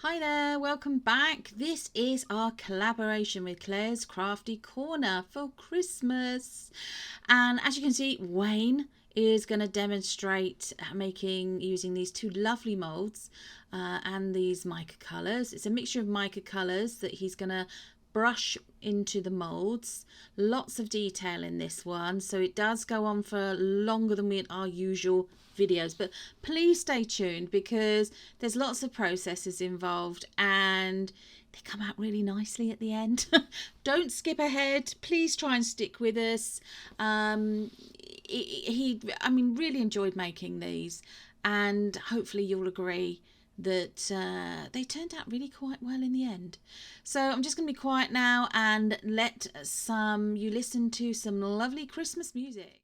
Hi there, welcome back. This is our collaboration with Claire's Crafty Corner for Christmas. And as you can see, Wayne is going to demonstrate using these two lovely molds and these mica colours. It's a mixture of mica colours that he's going to brush into the molds. Lots of detail in this one, so it does go on for longer than our usual videos, but please stay tuned because there's lots of processes involved and they come out really nicely at the end. Don't skip ahead, please try and stick with us. Really enjoyed making these, and hopefully you'll agree that they turned out really quite well in the end. So I'm just going to be quiet now and let you listen to some lovely Christmas music.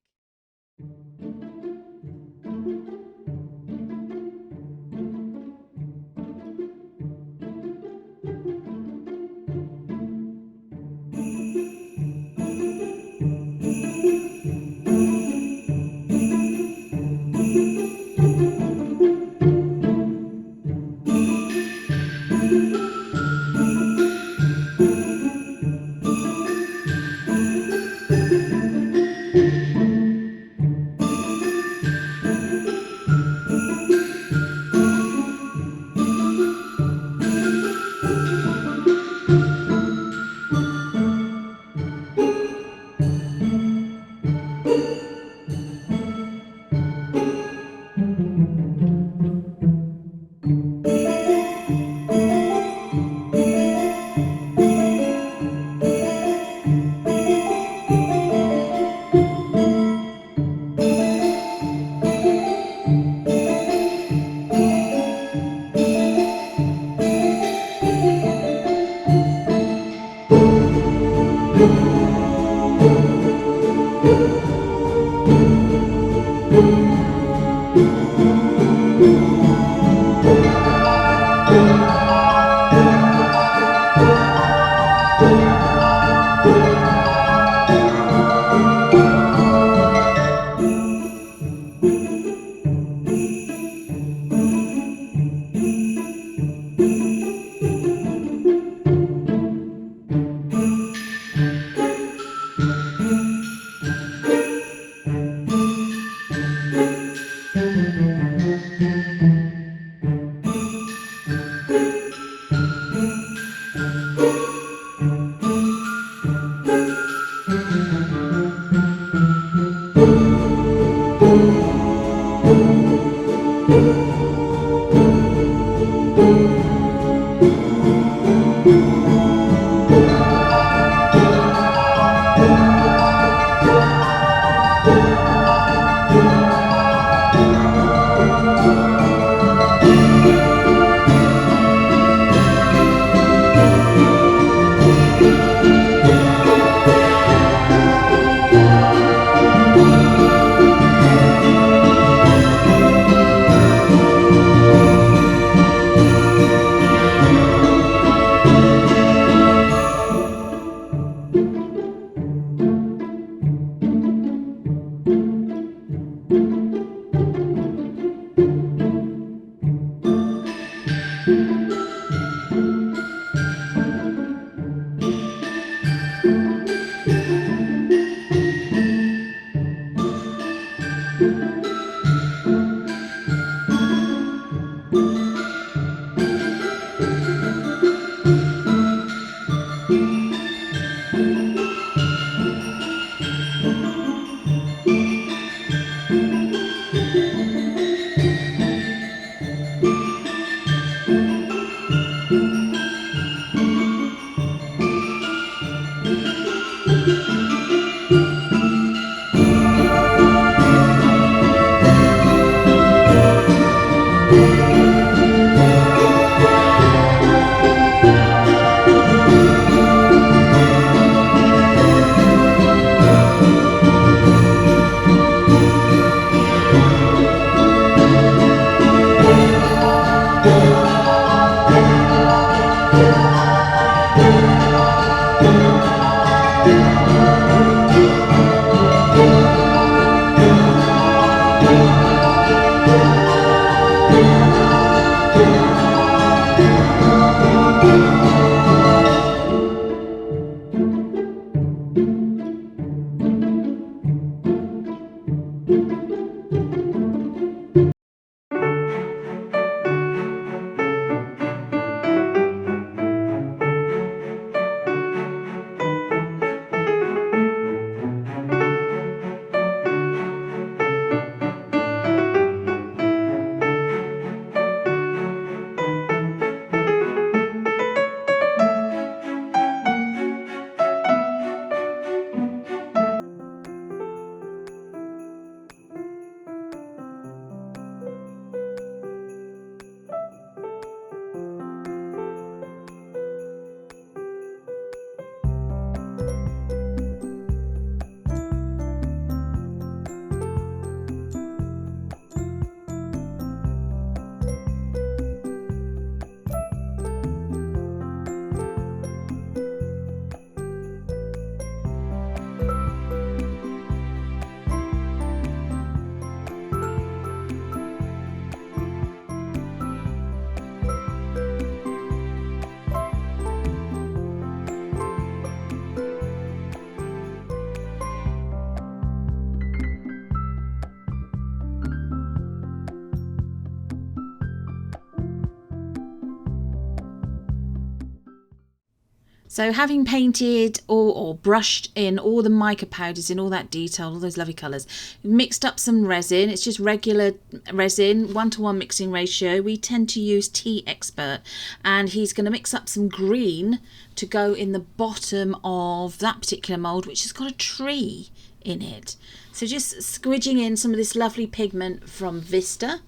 So having painted or brushed in all the mica powders in all that detail, all those lovely colours, mixed up some resin. It's just regular resin, 1-to-1 mixing ratio. We tend to use Tea Expert, and he's going to mix up some green to go in the bottom of that particular mould, which has got a tree in it. So just squidging in some of this lovely pigment from Vista.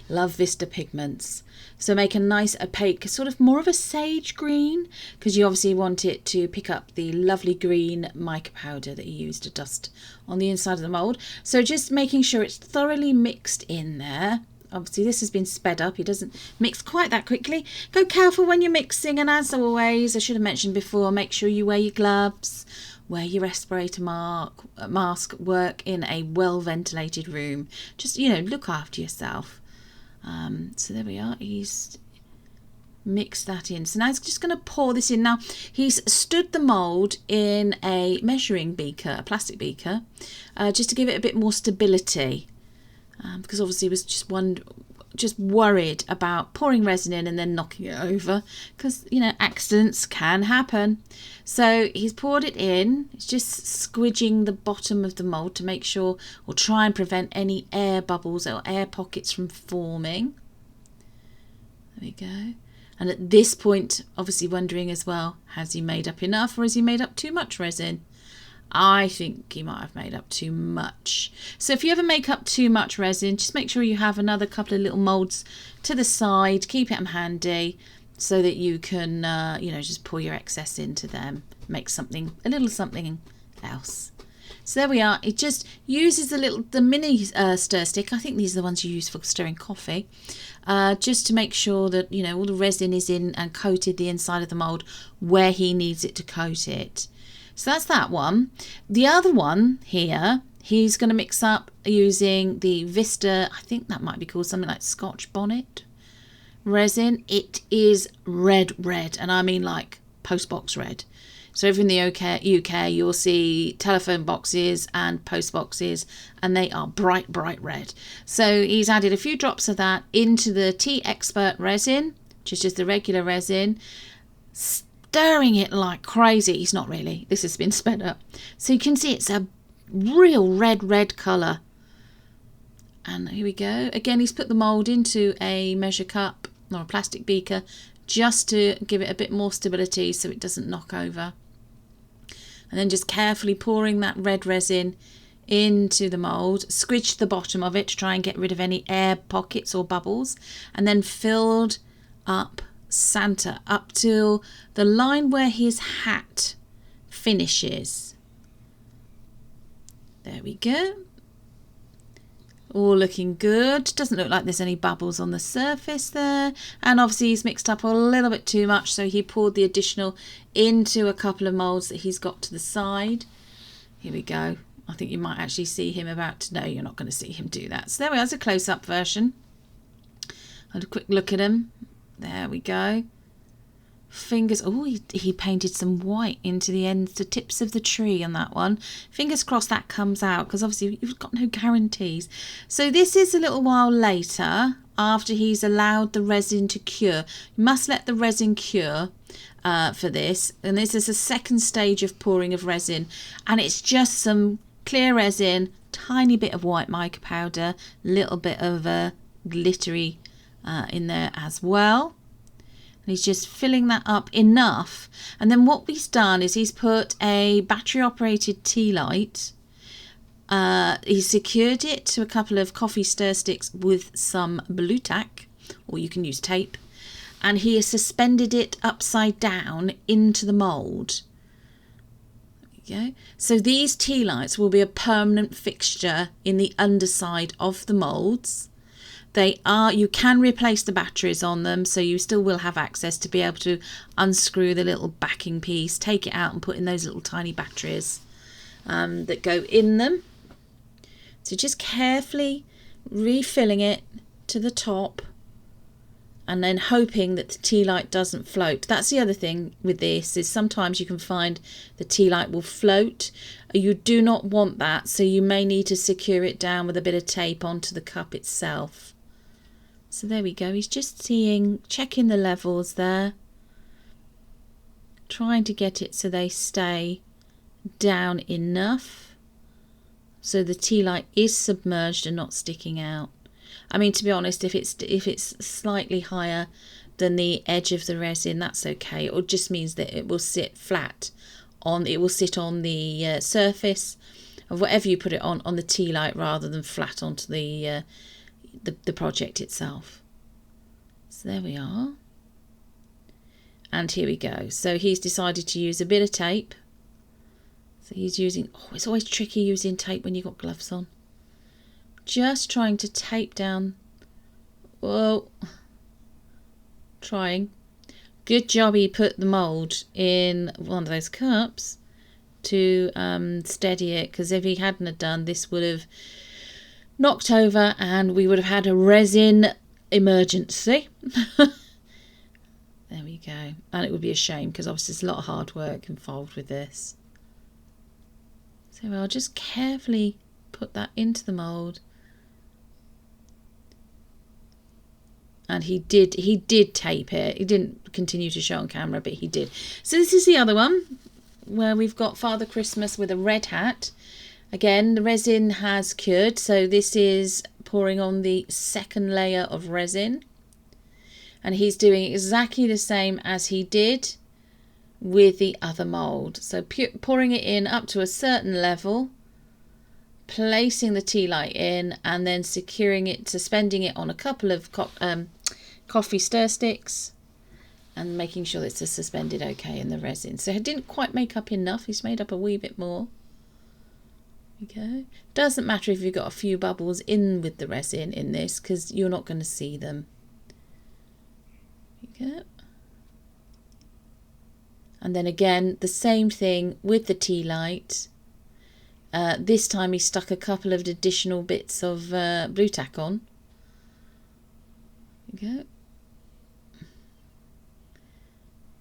Love Vista pigments. So make a nice opaque, sort of more of a sage green, because you obviously want it to pick up the lovely green mica powder that you use to dust on the inside of the mould. So just making sure it's thoroughly mixed in there. Obviously this has been sped up, it doesn't mix quite that quickly. Go careful when you're mixing, and as always, I should have mentioned before, make sure you wear your gloves, wear your respirator mask, work in a well ventilated room. Just, you know, look after yourself. So there we are, he's mixed that in. So now he's just going to pour this in. Now he's stood the mould in a measuring beaker, a plastic beaker, just to give it a bit more stability, because obviously he was just worried about pouring resin in and then knocking it over, because, you know, accidents can happen. So he's poured it in. It's just squidging the bottom of the mould to make sure, or try and prevent any air bubbles or air pockets from forming. There we go. And at this point, obviously wondering as well, has he made up enough, or has he made up too much resin? I think he might have made up too much. So if you ever make up too much resin, just make sure you have another couple of little moulds to the side. Keep it handy so that you can, you know, just pour your excess into them. Make something, a little something else. So there we are. It just uses the mini stir stick. I think these are the ones you use for stirring coffee. Just to make sure that, you know, all the resin is in and coated the inside of the mould where he needs it to coat it. So that's that one. The other one here, he's going to mix up using the Vista, I think that might be called something like Scotch Bonnet resin. It is red, and I mean like postbox red. So over in the UK, you'll see telephone boxes and post boxes, and they are bright red. So he's added a few drops of that into the Tea Expert resin, which is just the regular resin, stirring it like crazy. He's not really, this has been sped up. So you can see it's a real red colour. And here we go. Again, he's put the mould into a measure cup or a plastic beaker just to give it a bit more stability so it doesn't knock over. And then just carefully pouring that red resin into the mould, squidged the bottom of it to try and get rid of any air pockets or bubbles, and then filled up Santa up till the line where his hat finishes. There we go. All looking good. Doesn't look like there's any bubbles on the surface there. And obviously he's mixed up a little bit too much, so he poured the additional into a couple of moulds that he's got to the side. Here we go. I think you might actually see him about to... No, you're not going to see him do that. So there we are, there's a close-up version. Had a quick look at him. There we go. Fingers... Oh, he painted some white into the ends, the tips of the tree on that one. Fingers crossed that comes out, because obviously you've got no guarantees. So this is a little while later, after he's allowed the resin to cure. You must let the resin cure for this. And this is a second stage of pouring of resin. And it's just some clear resin, tiny bit of white mica powder, little bit of glittery in there as well. And he's just filling that up enough. And then what he's done is he's put a battery operated tea light. He's secured it to a couple of coffee stir sticks with some blue tack, or you can use tape. And he has suspended it upside down into the mould. There we go. So these tea lights will be a permanent fixture in the underside of the moulds. You can replace the batteries on them, so you still will have access to be able to unscrew the little backing piece, take it out and put in those little tiny batteries that go in them. So just carefully refilling it to the top and then hoping that the tea light doesn't float. That's the other thing with this, is sometimes you can find the tea light will float. You do not want that, so you may need to secure it down with a bit of tape onto the cup itself. So there we go, he's just checking the levels there, trying to get it so they stay down enough so the tea light is submerged and not sticking out. I mean, to be honest, if it's slightly higher than the edge of the resin, that's okay. It just means that it will sit flat on, it will sit on the surface of whatever you put it on the tea light, rather than flat onto the project itself. So there we are. And here we go. So he's decided to use a bit of tape. So he's using, oh, it's always tricky using tape when you've got gloves on. Just trying to tape down. Whoa. Trying. Good job he put the mould in one of those cups to steady it, because if he hadn't have done, this would have knocked over and we would have had a resin emergency. There we go. And it would be a shame, because obviously there's a lot of hard work involved with this. So I'll just carefully put that into the mould. And he did tape it. He didn't continue to show on camera, but he did. So this is the other one where we've got Father Christmas with a red hat. Again, the resin has cured, so this is pouring on the second layer of resin. And he's doing exactly the same as he did with the other mould. So pouring it in up to a certain level, placing the tea light in, and then securing it, suspending it on a couple of coffee stir sticks, and making sure that it's suspended okay in the resin. So it didn't quite make up enough. He's made up a wee bit more. Okay. Doesn't matter if you've got a few bubbles in with the resin in this, because you're not going to see them. Okay. And then again, the same thing with the tea light. This time he stuck a couple of additional bits of blue tack on. There you go.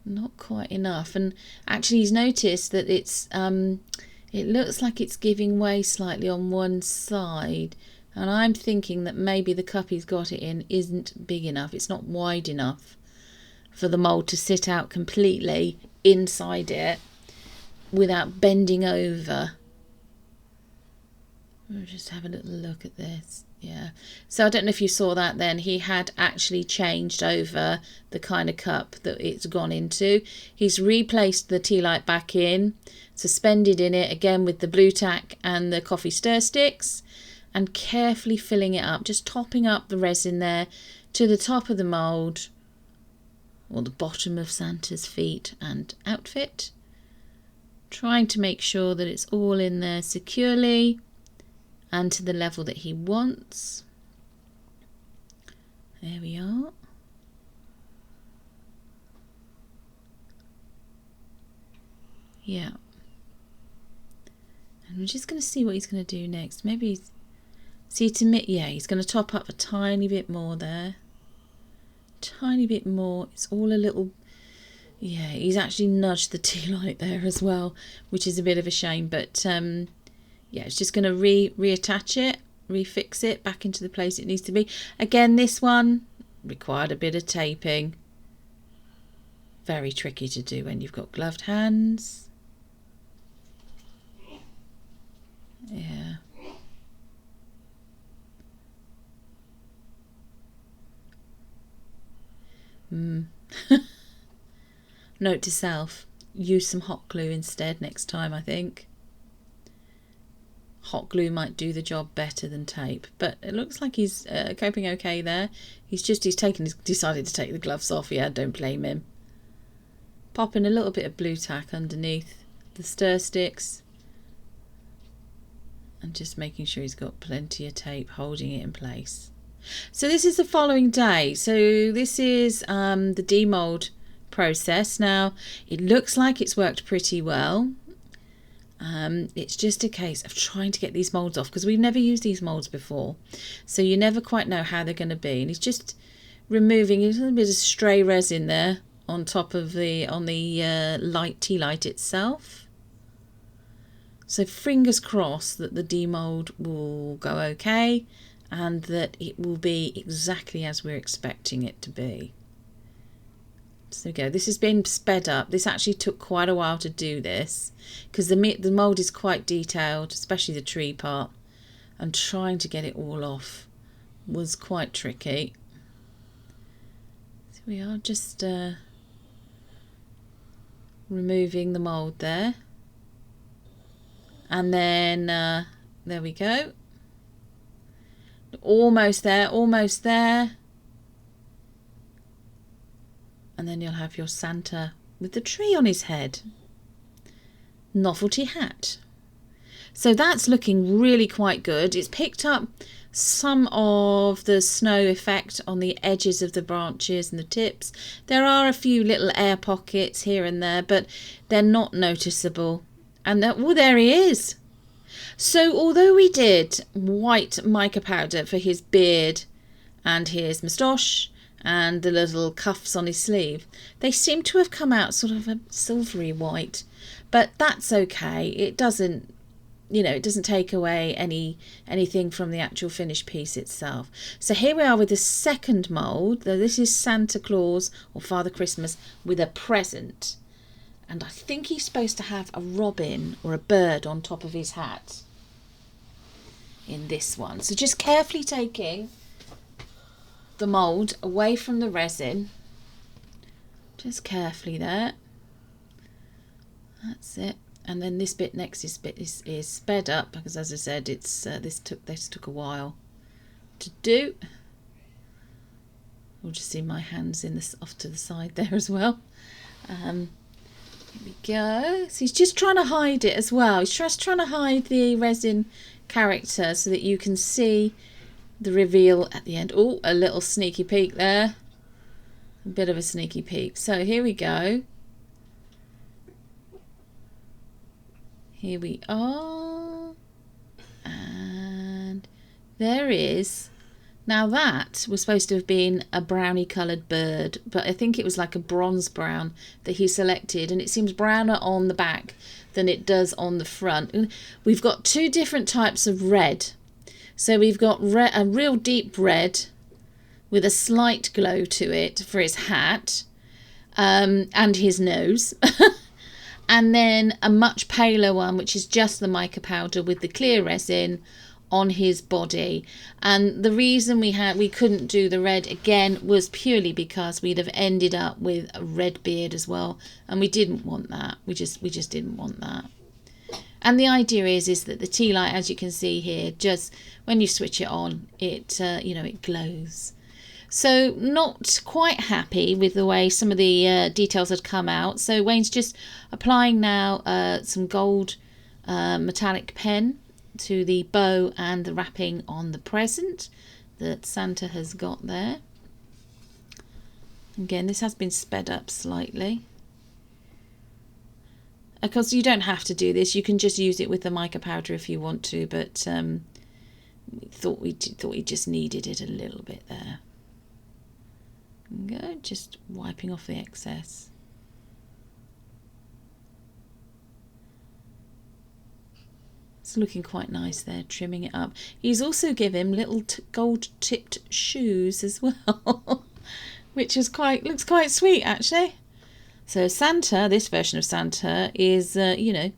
Not quite enough, and actually he's noticed that it's it looks like it's giving way slightly on one side, and I'm thinking that maybe the cup he's got it in isn't big enough. It's not wide enough for the mould to sit out completely inside it without bending over. We'll just have a little look at this. Yeah, so I don't know if you saw that then. He had actually changed over the kind of cup that it's gone into. He's replaced the tea light back in, suspended in it again with the blue tack and the coffee stir sticks, and carefully filling it up, just topping up the resin there to the top of the mould, or the bottom of Santa's feet and outfit. Trying to make sure that it's all in there securely and to the level that he wants. There we are. Yeah. And we're just going to see what he's going to do next. Maybe he's, yeah, he's going to top up a tiny bit more there. Tiny bit more. It's all a little, yeah, he's actually nudged the tea light there as well, which is a bit of a shame, but yeah, it's just going to reattach it, refix it back into the place it needs to be. Again, this one required a bit of taping. Very tricky to do when you've got gloved hands. Yeah. Note to self, use some hot glue instead next time, I think. Hot glue might do the job better than tape, but it looks like he's coping okay there. He's decided to take the gloves off. Yeah, don't blame him. Popping a little bit of blue tack underneath the stir sticks, and just making sure he's got plenty of tape holding it in place. So this is the following day. So this is the demold process. Now it looks like it's worked pretty well. It's just a case of trying to get these moulds off, because we've never used these moulds before, so you never quite know how they're going to be. And he's just removing a little bit of stray resin there on top of the light tea light itself. So fingers crossed that the demold will go okay and that it will be exactly as we're expecting it to be. There we go. This has been sped up. This actually took quite a while to do this because the mould is quite detailed, especially the tree part, and trying to get it all off was quite tricky. So we are just removing the mould there, and then there we go. Almost there, almost there. And then you'll have your Santa with the tree on his head. Novelty hat. So that's looking really quite good. It's picked up some of the snow effect on the edges of the branches and the tips. There are a few little air pockets here and there, but they're not noticeable. And oh, there he is. So although we did white mica powder for his beard and his moustache and the little cuffs on his sleeve, they seem to have come out sort of a silvery white, but that's okay. It doesn't, you know, it doesn't take away anything from the actual finished piece itself. So here we are with the second mould. This is Santa Claus or Father Christmas with a present, and I think he's supposed to have a robin or a bird on top of his hat in this one. So just carefully taking the mould away from the resin, just carefully there. That's it. And then this bit next is sped up because, as I said, it's this took a while to do. We'll just see my hands in this off to the side there as well. Here we go. So he's just trying to hide it as well. He's just trying to hide the resin character so that you can see the reveal at the end. Oh, a little sneaky peek there. A bit of a sneaky peek. So here we go. Here we are. And there is. Now that was supposed to have been a brownie coloured bird, but I think it was like a bronze brown that he selected, and it seems browner on the back than it does on the front. We've got two different types of red. So we've got a real deep red with a slight glow to it for his hat and his nose. And then a much paler one, which is just the mica powder with the clear resin on his body. And the reason we couldn't do the red again was purely because we'd have ended up with a red beard as well, and we didn't want that. We just didn't want that. And the idea is that the tea light, as you can see here, just when you switch it on, it you know, it glows. So not quite happy with the way some of the details had come out. So Wayne's just applying now some gold metallic pen to the bow and the wrapping on the present that Santa has got there. Again, this has been sped up slightly. Of course, you don't have to do this. You can just use it with the mica powder if you want to, but thought we just needed it a little bit there. Go, just wiping off the excess. It's looking quite nice there, trimming it up. He's also given him little gold-tipped shoes as well, which is looks quite sweet actually. So Santa, this version of Santa, is you know,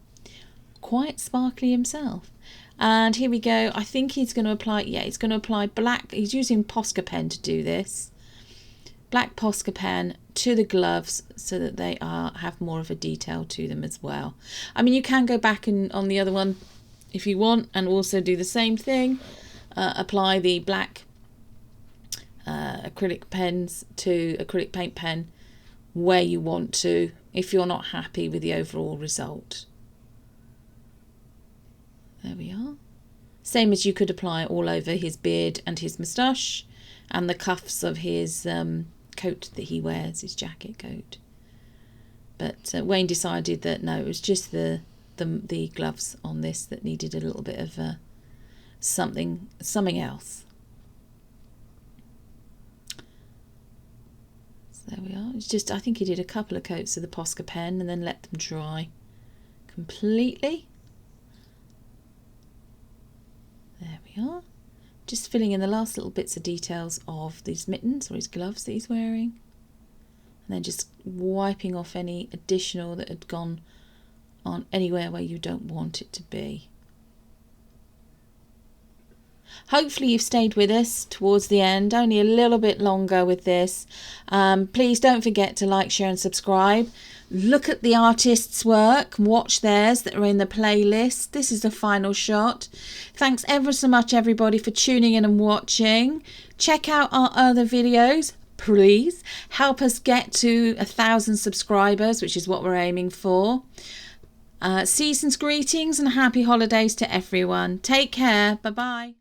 quite sparkly himself. And here we go. I think he's going to apply. Yeah, he's going to apply black. He's using Posca pen to do this. Black Posca pen to the gloves so that they have more of a detail to them as well. I mean, you can go back and on the other one if you want, and also do the same thing. Apply the black acrylic pens to acrylic paint pen where you want to, if you're not happy with the overall result. There we are. Same as you could apply all over his beard and his moustache and the cuffs of his coat that he wears, his jacket coat. But Wayne decided that no, it was just the gloves on this that needed a little bit of something else. There we are. It's just, I think he did a couple of coats of the Posca pen and then let them dry completely. There we are. Just filling in the last little bits of details of these mittens or his gloves that he's wearing. And then just wiping off any additional that had gone on anywhere where you don't want it to be. Hopefully you've stayed with us towards the end, only a little bit longer with this. Please don't forget to like, share and subscribe. Look at the artist's work, watch theirs that are in the playlist. This is the final shot. Thanks ever so much everybody for tuning in and watching. Check out our other videos. Please help us get to 1,000 subscribers, which is what we're aiming for. Season's greetings and happy holidays to everyone. Take care. Bye bye.